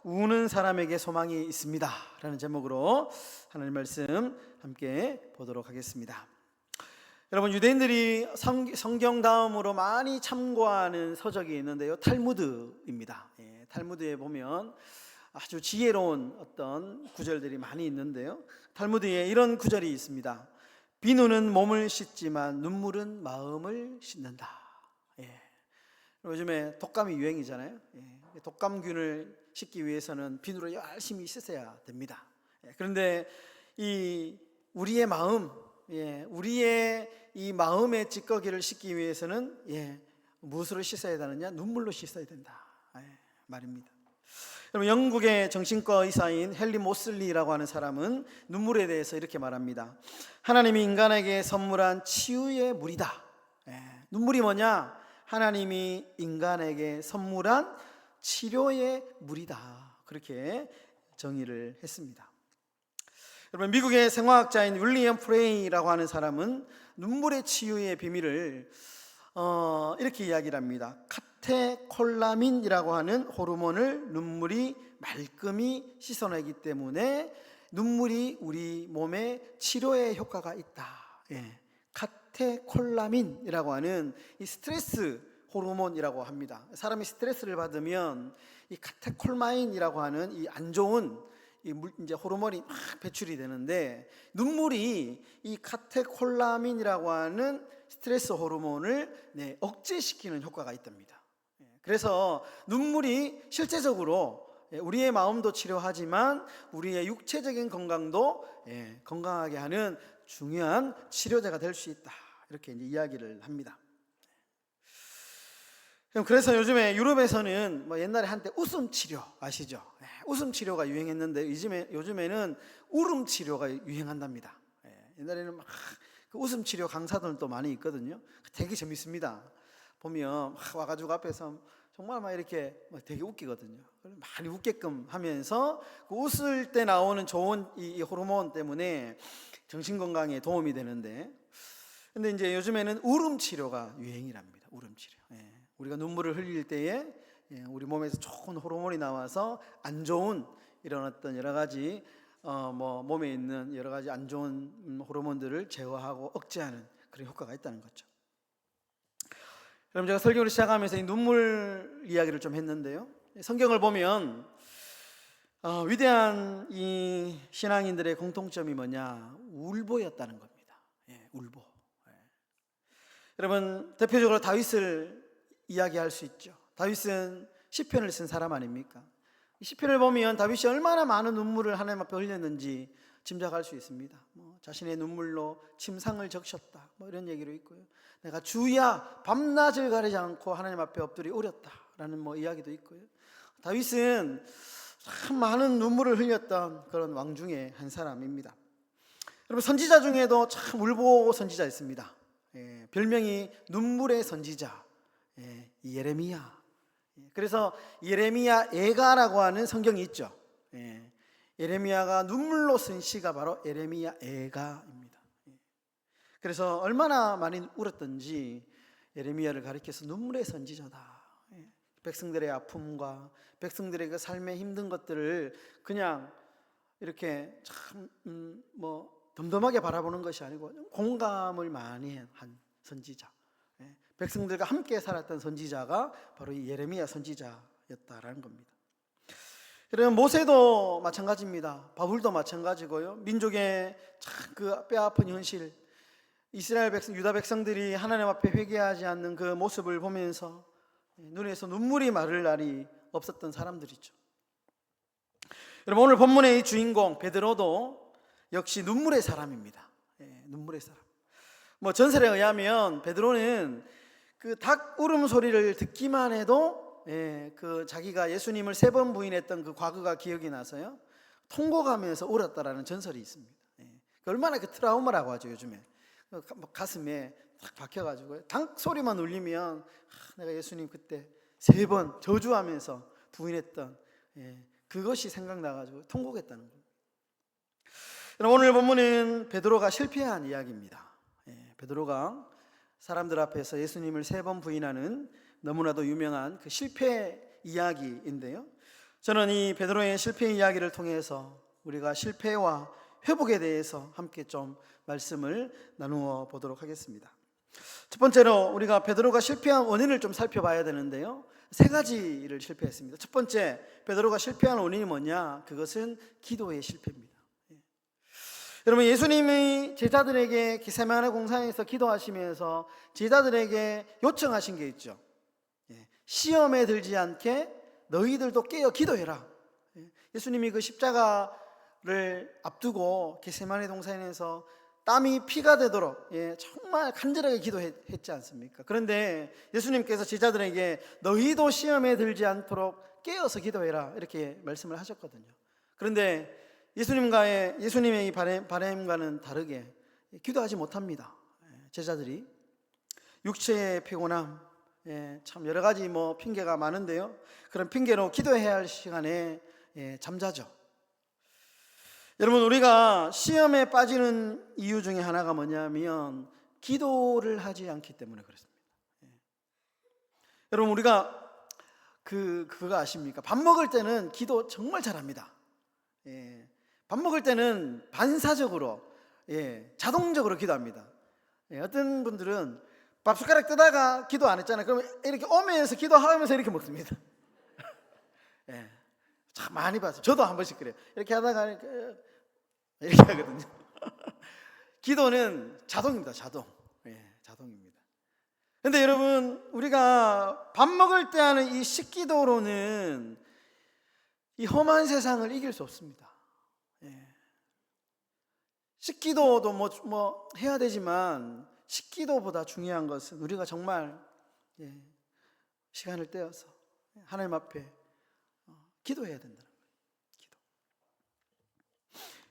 우는 사람에게 소망이 있습니다 라는 제목으로 하나님 말씀 함께 보도록 하겠습니다. 여러분, 유대인들이 성경 다음으로 많이 참고하는 서적이 있는데요, 탈무드입니다. 탈무드에 보면 아주 지혜로운 어떤 구절들이 많이 있는데요, 탈무드에 이런 구절이 있습니다. 비누는 몸을 씻지만 눈물은 마음을 씻는다. 요즘에 독감이 유행이잖아요. 독감균을 씻기 위해서는 비누로 열심히 씻어야 됩니다. 그런데 우리의 마음, 우리의 이 마음의 찌꺼기를 씻기 위해서는 무엇으로 씻어야 되느냐? 눈물로 씻어야 된다 말입니다. 여러분, 영국의 정신과 의사인 헨리 모슬리라고 하는 사람은 눈물에 대해서 이렇게 말합니다. 하나님이 인간에게 선물한 치유의 물이다. 눈물이 뭐냐? 하나님이 인간에게 선물한 치료의 물이다. 그렇게 정의를 했습니다. 여러분, 미국의 생화학자인 윌리엄 프레이라고 하는 사람은 눈물의 치유의 비밀을 이렇게 이야기를 합니다. 카테콜라민이라고 하는 호르몬을 눈물이 말끔히 씻어내기 때문에 눈물이 우리 몸에 치료의 효과가 있다. 카테콜라민이라고 하는 이 스트레스 호르몬이라고 합니다. 사람이 스트레스를 받으면 이 카테콜마인이라고 하는 이 안 좋은 이제 호르몬이 막 배출이 되는데, 눈물이 이 카테콜라민이라고 하는 스트레스 호르몬을 억제시키는 효과가 있답니다. 그래서 눈물이 실제적으로 우리의 마음도 치료하지만 우리의 육체적인 건강도 건강하게 하는 중요한 치료제가 될 수 있다, 이렇게 이제 이야기를 합니다. 그래서 요즘에 유럽에서는 옛날에 한때 웃음 치료 아시죠? 웃음 치료가 유행했는데 요즘에는 울음 치료가 유행한답니다. 옛날에는 막 그 웃음 치료 강사들도 많이 있거든요. 되게 재밌습니다. 보면 막 와가지고 앞에서 정말 막 이렇게 되게 웃기거든요. 많이 웃게끔 하면서 그 웃을 때 나오는 좋은 이 호르몬 때문에 정신 건강에 도움이 되는데, 근데 이제 요즘에는 울음 치료가 유행이랍니다. 울음 치료. 우리가 눈물을 흘릴 때에 우리 몸에서 좋은 호르몬이 나와서 안 좋은 이런 어떤 여러 가지 몸에 있는 여러 가지 안 좋은 호르몬들을 제어하고 억제하는 그런 효과가 있다는 거죠. 그럼 제가 설교를 시작하면서 이 눈물 이야기를 좀 했는데요, 성경을 보면 위대한 이 신앙인들의 공통점이 뭐냐? 울보였다는 겁니다. 울보. 여러분, 대표적으로 다윗을 이야기할 수 있죠. 다윗은 시편을 쓴 사람 아닙니까? 시편을 보면 다윗이 얼마나 많은 눈물을 하나님 앞에 흘렸는지 짐작할 수 있습니다. 자신의 눈물로 침상을 적셨다, 이런 얘기로 있고요. 내가 주야 밤낮을 가리지 않고 하나님 앞에 엎드려 울었다라는 이야기도 있고요. 다윗은 참 많은 눈물을 흘렸던 그런 왕 중에 한 사람입니다. 여러분, 선지자 중에도 참 울보 선지자 있습니다. 별명이 눈물의 선지자, 예레미야. 그래서 예레미야 애가라고 하는 성경이 있죠. 예레미야가 눈물로 쓴 시가 바로 예레미야 애가입니다. 그래서 얼마나 많이 울었던지 예레미야를 가리켜서 눈물의 선지자다. 백성들의 아픔과 백성들의 그 삶의 힘든 것들을 그냥 이렇게 참 덤덤하게 바라보는 것이 아니고 공감을 많이 한 선지자, 백성들과 함께 살았던 선지자가 바로 이 예레미야 선지자였다라는 겁니다. 여러분, 모세도 마찬가지입니다. 바울도 마찬가지고요. 민족의 참 그 뼈아픈 현실, 이스라엘 백성, 유다 백성들이 하나님 앞에 회개하지 않는 그 모습을 보면서 눈에서 눈물이 마를 날이 없었던 사람들이죠. 여러분, 오늘 본문의 이 주인공 베드로도 역시 눈물의 사람입니다. 눈물의 사람. 전설에 의하면 베드로는 그 닭 울음소리를 듣기만 해도 그 자기가 예수님을 3번 부인했던 그 과거가 기억이 나서요, 통곡하면서 울었다라는 전설이 있습니다. 얼마나 그 트라우마라고 하죠. 요즘에 가슴에 딱 박혀가지고 닭 소리만 울리면 내가 예수님 그때 3번 저주하면서 부인했던 그것이 생각나가지고 통곡했다는 거예요. 오늘 본문은 베드로가 실패한 이야기입니다. 베드로가 사람들 앞에서 예수님을 3번 부인하는 너무나도 유명한 그 실패 이야기인데요, 저는 이 베드로의 실패 이야기를 통해서 우리가 실패와 회복에 대해서 함께 좀 말씀을 나누어 보도록 하겠습니다. 첫 번째로 우리가 베드로가 실패한 원인을 좀 살펴봐야 되는데요, 세 가지를 실패했습니다. 첫 번째, 베드로가 실패한 원인이 뭐냐? 그것은 기도의 실패입니다. 여러분, 예수님이 제자들에게 게세마네 공산에서 기도하시면서 제자들에게 요청하신 게 있죠. 시험에 들지 않게 너희들도 깨어 기도해라. 예수님이 그 십자가를 앞두고 게세마네 동산에서 땀이 피가 되도록 정말 간절하게 기도했지 않습니까? 그런데 예수님께서 제자들에게 너희도 시험에 들지 않도록 깨어서 기도해라, 이렇게 말씀을 하셨거든요. 그런데 예수님의 이 바람과는 다르게 기도하지 못합니다. 제자들이 육체의 피곤함, 참 여러 가지 핑계가 많은데요, 그런 핑계로 기도해야 할 시간에 잠자죠. 여러분, 우리가 시험에 빠지는 이유 중에 하나가 뭐냐면 기도를 하지 않기 때문에 그렇습니다. 여러분, 우리가 그거 아십니까? 밥 먹을 때는 기도 정말 잘합니다. 밥 먹을 때는 반사적으로, 자동적으로 기도합니다. 어떤 분들은 밥 숟가락 뜨다가 기도 안 했잖아요. 그러면 이렇게 오면서 기도하면서 이렇게 먹습니다. 참 많이 봤어요. 저도 한 번씩 그래요. 이렇게 하다가 이렇게 하거든요. 기도는 자동입니다. 자동입니다. 근데 여러분, 우리가 밥 먹을 때 하는 이 식기도로는 이 험한 세상을 이길 수 없습니다. 식기도도 뭐 해야 되지만 식기도보다 중요한 것은 우리가 정말 시간을 떼어서 하나님 앞에 기도해야 된다는 거예요. 기도.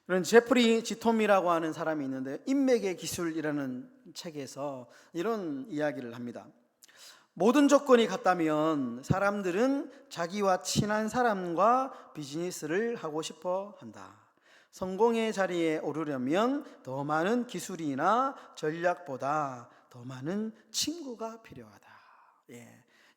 이런 제프리 지톰이라고 하는 사람이 있는데, 인맥의 기술이라는 책에서 이런 이야기를 합니다. 모든 조건이 같다면 사람들은 자기와 친한 사람과 비즈니스를 하고 싶어 한다. 성공의 자리에 오르려면 더 많은 기술이나 전략보다 더 많은 친구가 필요하다.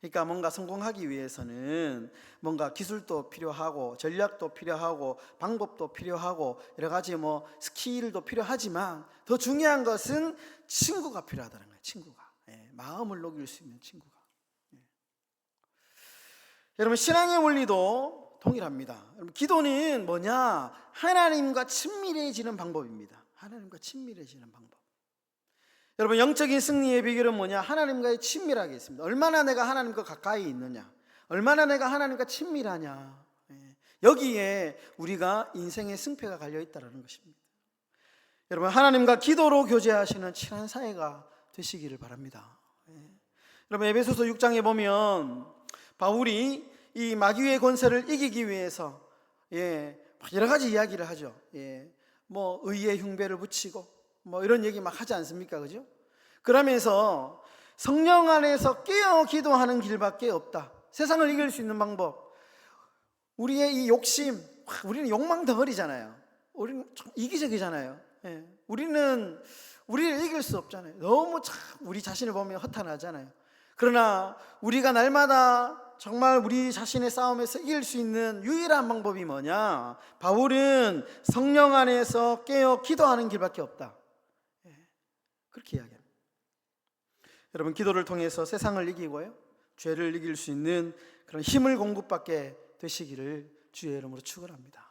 그러니까 뭔가 성공하기 위해서는 뭔가 기술도 필요하고 전략도 필요하고 방법도 필요하고 여러 가지 스킬도 필요하지만 더 중요한 것은 친구가 필요하다는 거예요. 친구가. 마음을 녹일 수 있는 친구가. 여러분, 신앙의 원리도 동일합니다. 여러분, 기도는 뭐냐? 하나님과 친밀해지는 방법입니다. 하나님과 친밀해지는 방법. 여러분, 영적인 승리의 비결은 뭐냐? 하나님과의 친밀하게 있습니다. 얼마나 내가 하나님과 가까이 있느냐, 얼마나 내가 하나님과 친밀하냐, 여기에 우리가 인생의 승패가 갈려있다는 것입니다. 여러분, 하나님과 기도로 교제하시는 친한 사이가 되시기를 바랍니다. 여러분, 에베소서 6장에 보면 바울이 이 마귀의 권세를 이기기 위해서 여러 가지 이야기를 하죠. 의의 흉배를 붙이고 이런 얘기 막 하지 않습니까? 그죠? 그러면서 성령 안에서 깨어 기도하는 길밖에 없다. 세상을 이길 수 있는 방법, 우리의 이 욕심, 우리는 욕망 덩어리잖아요. 우리는 좀 이기적이잖아요. 우리를 이길 수 없잖아요. 너무 참 우리 자신을 보면 허탄하잖아요. 그러나 우리가 날마다 정말 우리 자신의 싸움에서 이길 수 있는 유일한 방법이 뭐냐? 바울은 성령 안에서 깨어 기도하는 길밖에 없다. 그렇게 이야기합니다. 여러분, 기도를 통해서 세상을 이기고요, 죄를 이길 수 있는 그런 힘을 공급받게 되시기를 주의 이름으로 축원합니다.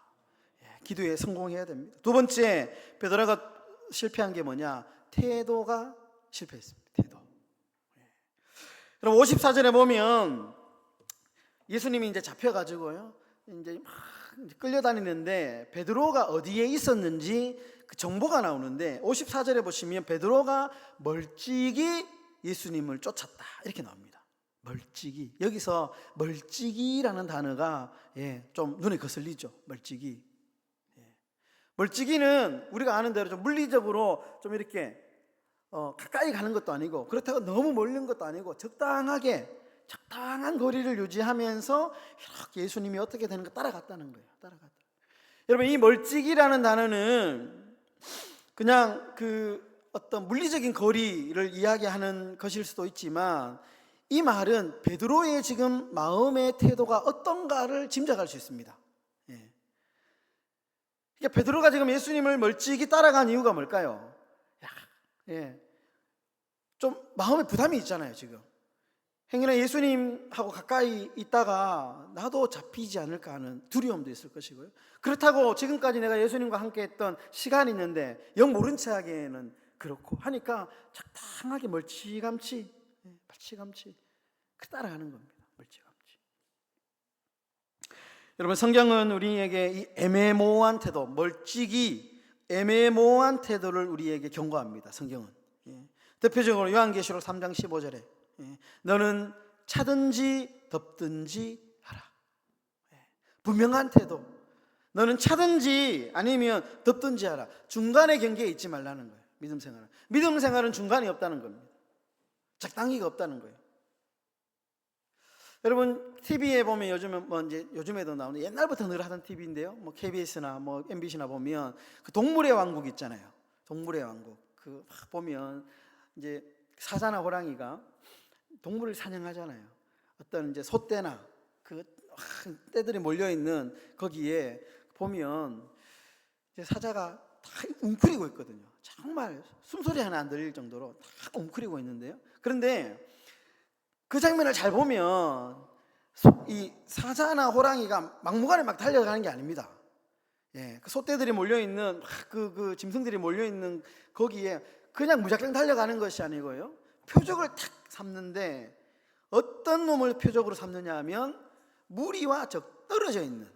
기도에 성공해야 됩니다. 두 번째, 베드로가 실패한 게 뭐냐? 태도가 실패했습니다. 태도. 여러분, 54절에 보면 예수님이 이제 잡혀가지고요, 이제 막 끌려다니는데 베드로가 어디에 있었는지 그 정보가 나오는데, 54절에 보시면 베드로가 멀찍이 예수님을 쫓았다, 이렇게 나옵니다. 멀찍이. 여기서 멀찍이라는 단어가 좀 눈에 거슬리죠. 멀찍이. 멀찍이는 우리가 아는 대로 좀 물리적으로 좀 이렇게 가까이 가는 것도 아니고, 그렇다고 너무 멀는 것도 아니고 적당한 거리를 유지하면서 이렇게 예수님이 어떻게 되는 거 따라갔다는 거예요. 따라갔다. 여러분, 이 멀찍이라는 단어는 그냥 어떤 물리적인 거리를 이야기하는 것일 수도 있지만, 이 말은 베드로의 지금 마음의 태도가 어떤가를 짐작할 수 있습니다. 예. 그러니까 베드로가 지금 예수님을 멀찍이 따라간 이유가 뭘까요? 예. 좀 마음에 부담이 있잖아요. 지금 행여나 예수님하고 가까이 있다가 나도 잡히지 않을까 하는 두려움도 있을 것이고요. 그렇다고 지금까지 내가 예수님과 함께 했던 시간이 있는데 영 모른 체 하기에는 그렇고 하니까 적당하게 멀찌감치 따라가는 겁니다. 멀찌감치. 여러분, 성경은 우리에게 이 애매모호한 태도, 멀찍이 애매모호한 태도를 우리에게 경고합니다. 성경은. 대표적으로 요한계시록 3장 15절에 너는 차든지 덮든지 하라. 분명한 태도. 너는 차든지 아니면 덮든지 하라. 중간의 경계에 있지 말라는 거예요. 믿음 생활은. 믿음 생활은 중간이 없다는 겁니다. 적당히가 없다는 거예요. 여러분, TV에 보면 요즘에도 나오는 옛날부터 늘 하던 TV인데요. 뭐 KBS나 뭐 MBC나 보면 그 동물의 왕국 있잖아요. 동물의 왕국. 그 보면 이제 사자나 호랑이가 동물을 사냥하잖아요. 어떤 이제 소떼나 그 떼들이 몰려 있는 거기에 보면 이제 사자가 다 웅크리고 있거든요. 정말 숨소리 하나 안 들릴 정도로 다 웅크리고 있는데요. 그런데 그 장면을 잘 보면 이 사자나 호랑이가 막무가내 막 달려가는 게 아닙니다. 예, 그 소떼들이 몰려 있는 그 짐승들이 몰려 있는 거기에 그냥 무작정 달려가는 것이 아니고요. 표적을 탁 삼는데 어떤 놈을 표적으로 삼느냐 하면 무리와 적 떨어져 있는,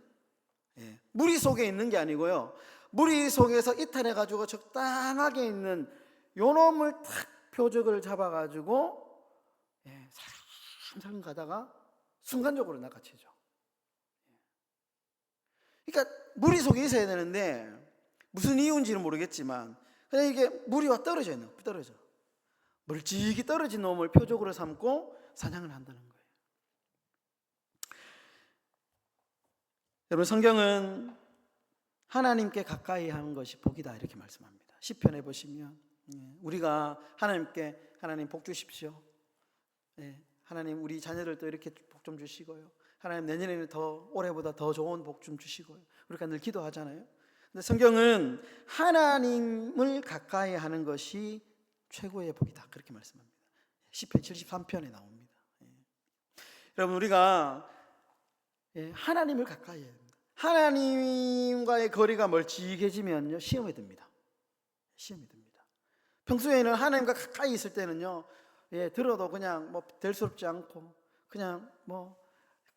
무리 속에 있는 게 아니고요. 무리 속에서 이탈해 가지고 적당하게 있는 요 놈을 탁 표적을 잡아 가지고 살살 가다가 순간적으로 낚아채죠. 그러니까 무리 속에 있어야 되는데 무슨 이유인지는 모르겠지만 그냥 이게 무리와 떨어져 있는 거예요. 떨어져. 멀찍이 떨어진 놈을 표적으로 삼고 사냥을 한다는 거예요. 여러분, 성경은 하나님께 가까이 하는 것이 복이다 이렇게 말씀합니다. 시편에 보시면 우리가 하나님께 하나님 복 주십시오. 하나님 우리 자녀들도 이렇게 복 좀 주시고요. 하나님 내년에는 더 올해보다 더 좋은 복 좀 주시고요. 우리가 늘 기도하잖아요. 근데 성경은 하나님을 가까이 하는 것이 최고의 복이다 그렇게 말씀합니다. 시편 73편에 나옵니다. 여러분, 우리가 하나님을 가까이 해야 됩니다. 하나님과의 거리가 멀찍해지면요 시험에 듭니다. 시험에 듭니다. 평소에는 하나님과 가까이 있을 때는요 들어도 그냥 뭐 대수롭지 않고 그냥 뭐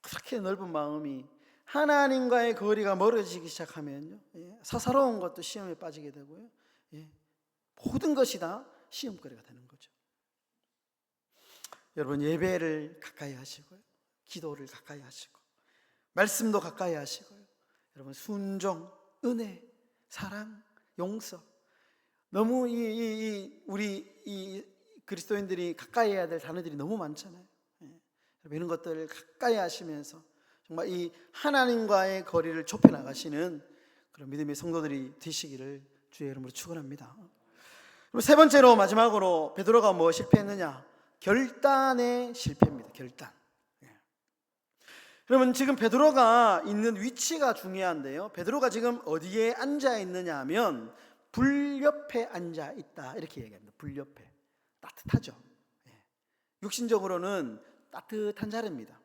그렇게 넓은 마음이 하나님과의 거리가 멀어지기 시작하면요 사사로운 것도 시험에 빠지게 되고요 모든 것이 다 시험거리가 되는 거죠. 여러분, 예배를 가까이 하시고요, 기도를 가까이 하시고, 말씀도 가까이 하시고요. 여러분, 순종, 은혜, 사랑, 용서. 너무 우리 그리스도인들이 가까이 해야 될 단어들이 너무 많잖아요. 이런 것들을 가까이 하시면서 정말 이 하나님과의 거리를 좁혀 나가시는 그런 믿음의 성도들이 되시기를 주의 이름으로 축원합니다. 그리고 세 번째로 마지막으로 베드로가 뭐 실패했느냐? 결단의 실패입니다. 결단. 여러분, 지금 베드로가 있는 위치가 중요한데요. 베드로가 지금 어디에 앉아 있느냐 하면 불 옆에 앉아 있다 이렇게 얘기합니다. 불 옆에. 따뜻하죠. 육신적으로는 따뜻한 자리입니다.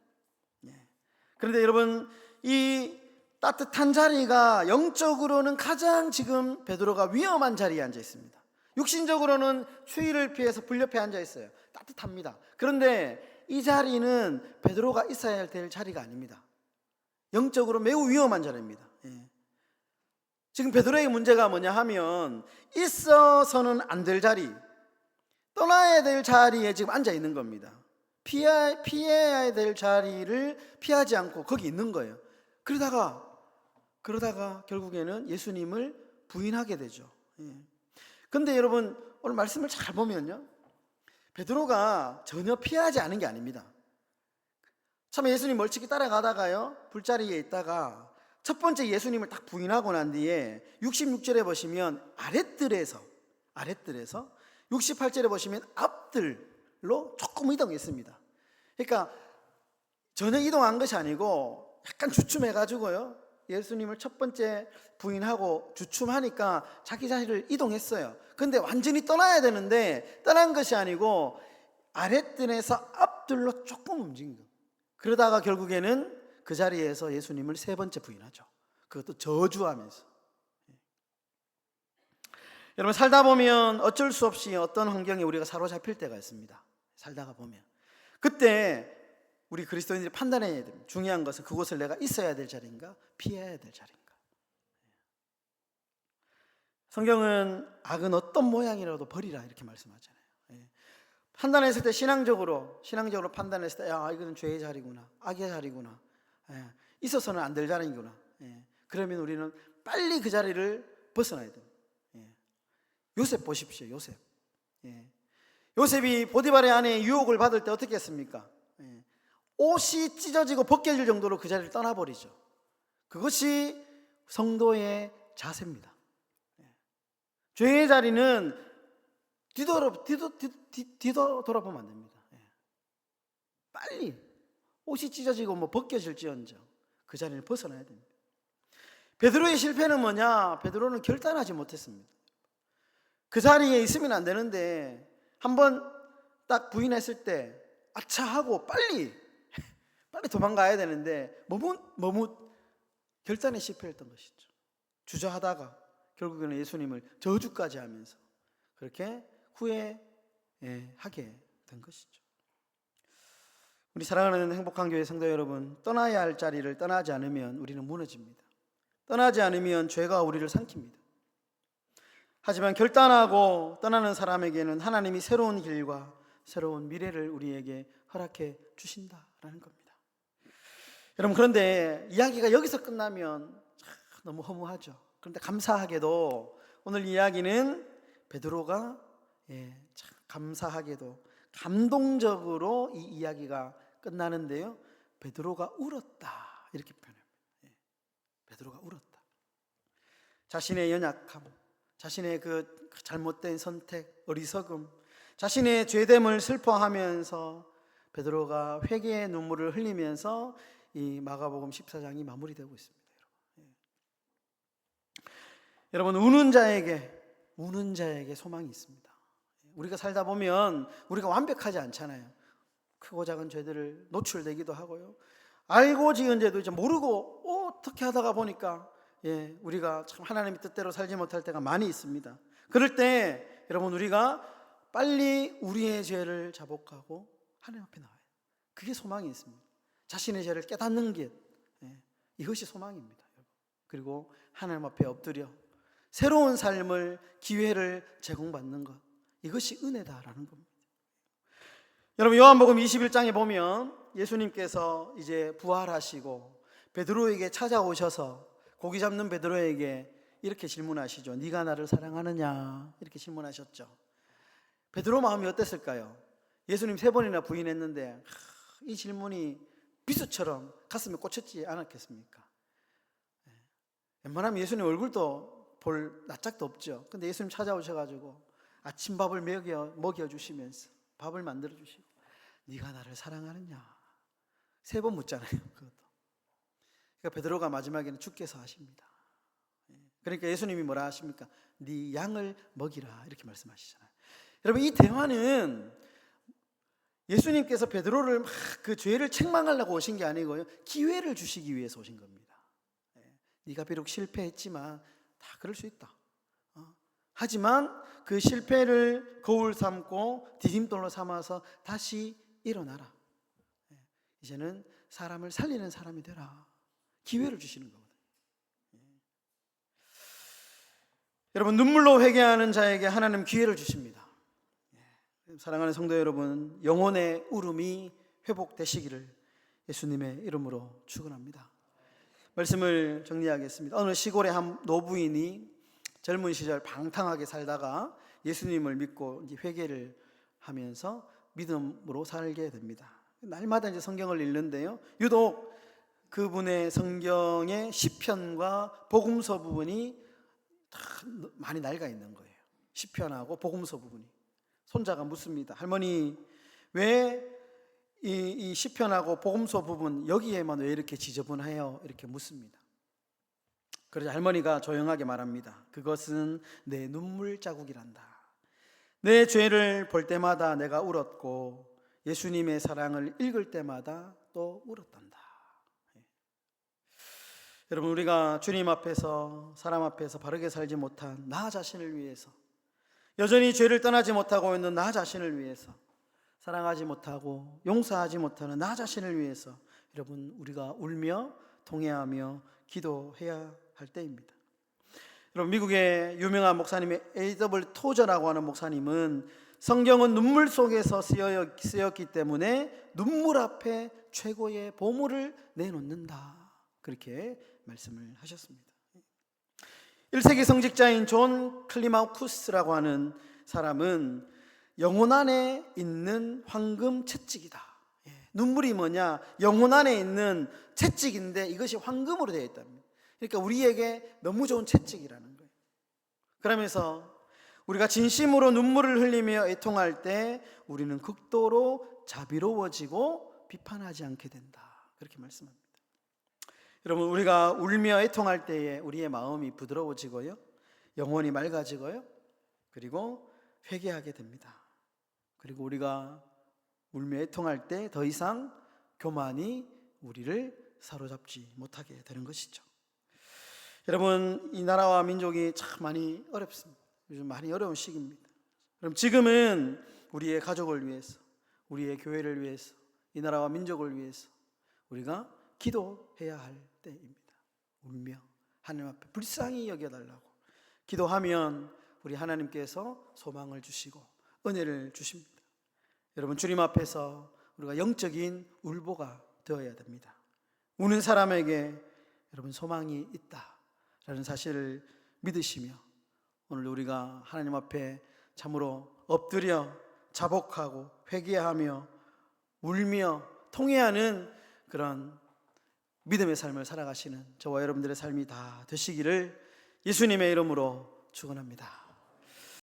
그런데 여러분, 이 따뜻한 자리가 영적으로는 가장 지금 베드로가 위험한 자리에 앉아 있습니다. 육신적으로는 추위를 피해서 불 옆에 앉아 있어요. 따뜻합니다. 그런데 이 자리는 베드로가 있어야 될 자리가 아닙니다. 영적으로 매우 위험한 자리입니다. 지금 베드로의 문제가 뭐냐 하면 있어서는 안 될 자리, 떠나야 될 자리에 지금 앉아 있는 겁니다. 피해야 될 자리를 피하지 않고 거기 있는 거예요. 그러다가 결국에는 예수님을 부인하게 되죠. 근데 여러분, 오늘 말씀을 잘 보면요, 베드로가 전혀 피하지 않은 게 아닙니다. 처음에 예수님 멀찍이 따라가다가요 불자리에 있다가 첫 번째 예수님을 딱 부인하고 난 뒤에 66절에 보시면 아랫들에서 68절에 보시면 앞들로 조금 이동했습니다. 그러니까 전혀 이동한 것이 아니고 약간 주춤해가지고요, 예수님을 첫 번째 부인하고 주춤하니까 자기 자리를 이동했어요. 근데 완전히 떠나야 되는데 떠난 것이 아니고 아랫뜰에서 앞뜰로 조금 움직인 거예요. 그러다가 결국에는 그 자리에서 예수님을 세 번째 부인하죠. 그것도 저주하면서. 여러분, 살다 보면 어쩔 수 없이 어떤 환경에 우리가 사로잡힐 때가 있습니다. 살다가 보면 그때 우리 그리스도인들이 판단해야 됩니다. 중요한 것은 그곳을 내가 있어야 될 자리인가 피해야 될 자리인가. 성경은 악은 어떤 모양이라도 버리라 이렇게 말씀하잖아요. 판단했을 때 신앙적으로 판단했을 때 이거는 죄의 자리구나, 악의 자리구나, 있어서는 안 될 자리구나. 그러면 우리는 빨리 그 자리를 벗어나야 됩니다. 요셉 보십시오. 요셉이 보디발의 아내의 유혹을 받을 때 어떻게 했습니까? 옷이 찢어지고 벗겨질 정도로 그 자리를 떠나버리죠. 그것이 성도의 자세입니다. 죄의 자리는 뒤돌아보면 안 됩니다. 빨리 옷이 찢어지고 벗겨질지언정 그 자리를 벗어나야 됩니다. 베드로의 실패는 뭐냐? 베드로는 결단하지 못했습니다. 그 자리에 있으면 안 되는데 한번 딱 부인했을 때 아차 하고 빨리 도망가야 되는데 머뭇 결단에 실패했던 것이죠. 주저하다가 결국에는 예수님을 저주까지 하면서 그렇게 후회하게 된 것이죠. 우리 사랑하는 행복한 교회 성도 여러분, 떠나야 할 자리를 떠나지 않으면 우리는 무너집니다. 떠나지 않으면 죄가 우리를 삼킵니다. 하지만 결단하고 떠나는 사람에게는 하나님이 새로운 길과 새로운 미래를 우리에게 허락해 주신다라는 겁니다. 여러분, 그런데 이야기가 여기서 끝나면 너무 허무하죠. 그런데 감사하게도 오늘 이야기는 베드로가 참 감사하게도 감동적으로 이 이야기가 끝나는데요, 베드로가 울었다 이렇게 표현합니다. 베드로가 울었다. 자신의 연약함, 자신의 그 잘못된 선택, 어리석음, 자신의 죄됨을 슬퍼하면서 베드로가 회개의 눈물을 흘리면서 이 마가복음 14장이 마무리되고 있습니다. 여러분, 우는 자에게 소망이 있습니다. 우리가 살다 보면 우리가 완벽하지 않잖아요. 크고 작은 죄들을 노출되기도 하고요, 알고 지은 죄도 이제 모르고 어떻게 하다가 보니까 우리가 참 하나님의 뜻대로 살지 못할 때가 많이 있습니다. 그럴 때 여러분, 우리가 빨리 우리의 죄를 자복하고 하나님 앞에 나와요. 그게 소망이 있습니다. 자신의 죄를 깨닫는 길, 이것이 소망입니다. 그리고 하나님 앞에 엎드려 새로운 삶을, 기회를 제공받는 것, 이것이 은혜다라는 겁니다. 여러분, 요한복음 21장에 보면 예수님께서 이제 부활하시고 베드로에게 찾아오셔서 고기 잡는 베드로에게 이렇게 질문하시죠. 네가 나를 사랑하느냐? 이렇게 질문하셨죠. 베드로 마음이 어땠을까요? 예수님 3번이나 부인했는데 이 질문이 비수처럼 가슴에 꽂혔지 않았겠습니까? 웬만하면 예수님 얼굴도 볼 낯짝도 없죠. 근데 예수님 찾아오셔가지고 아침밥을 먹여주시면서 밥을 만들어주시고 네가 나를 사랑하느냐? 3번 묻잖아요. 그것도. 그러니까 베드로가 마지막에는 주께서 하십니다. 그러니까 예수님이 뭐라 하십니까? 네 양을 먹이라 이렇게 말씀하시잖아요. 여러분, 이 대화는 예수님께서 베드로를 막 그 죄를 책망하려고 오신 게 아니고요, 기회를 주시기 위해서 오신 겁니다. 네가 비록 실패했지만 다 그럴 수 있다. 하지만 그 실패를 거울 삼고 디딤돌로 삼아서 다시 일어나라. 이제는 사람을 살리는 사람이 되라. 기회를 주시는 거거든요. 여러분, 눈물로 회개하는 자에게 하나님 기회를 주십니다. 사랑하는 성도 여러분, 영혼의 울음이 회복되시기를 예수님의 이름으로 축원합니다. 말씀을 정리하겠습니다. 어느 시골의 한 노부인이 젊은 시절 방탕하게 살다가 예수님을 믿고 이제 회개를 하면서 믿음으로 살게 됩니다. 날마다 이제 성경을 읽는데요, 유독 그분의 성경의 시편과 복음서 부분이 다 많이 낡아 있는 거예요. 시편하고 복음서 부분이. 손자가 묻습니다. 할머니, 왜 이 시편하고 복음서 부분 여기에만 왜 이렇게 지저분해요? 이렇게 묻습니다. 그러자 할머니가 조용하게 말합니다. 그것은 내 눈물 자국이란다. 내 죄를 볼 때마다 내가 울었고 예수님의 사랑을 읽을 때마다 또 울었단다. 여러분, 우리가 주님 앞에서, 사람 앞에서 바르게 살지 못한 나 자신을 위해서, 여전히 죄를 떠나지 못하고 있는 나 자신을 위해서, 사랑하지 못하고 용서하지 못하는 나 자신을 위해서 여러분, 우리가 울며 통회하며 기도해야 할 때입니다. 여러분, 미국의 유명한 목사님의 A.W. 토저라고 하는 목사님은 성경은 눈물 속에서 쓰였기 때문에 눈물 앞에 최고의 보물을 내놓는다, 그렇게 말씀을 하셨습니다. 1세기 성직자인 존 클리마우쿠스라고 하는 사람은 영혼 안에 있는 황금 채찍이다. 눈물이 뭐냐? 영혼 안에 있는 채찍인데 이것이 황금으로 되어 있답니다. 그러니까 우리에게 너무 좋은 채찍이라는 거예요. 그러면서 우리가 진심으로 눈물을 흘리며 애통할 때 우리는 극도로 자비로워지고 비판하지 않게 된다, 그렇게 말씀합니다. 여러분, 우리가 울며 애통할 때에 우리의 마음이 부드러워지고요, 영혼이 맑아지고요, 그리고 회개하게 됩니다. 그리고 우리가 울며 애통할 때 더 이상 교만이 우리를 사로잡지 못하게 되는 것이죠. 여러분, 이 나라와 민족이 참 많이 어렵습니다. 요즘 많이 어려운 시기입니다. 그럼 지금은 우리의 가족을 위해서, 우리의 교회를 위해서, 이 나라와 민족을 위해서 우리가 기도해야 할 때입니다. 울며 하나님 앞에 불쌍히 여겨달라고 기도하면 우리 하나님께서 소망을 주시고 은혜를 주십니다. 여러분, 주님 앞에서 우리가 영적인 울보가 되어야 됩니다. 우는 사람에게 여러분 소망이 있다라는 사실을 믿으시며 오늘 우리가 하나님 앞에 참으로 엎드려 자복하고 회개하며 울며 통회하는 그런 믿음의 삶을 살아가시는 저와 여러분들의 삶이 다 되시기를 예수님의 이름으로 축원합니다.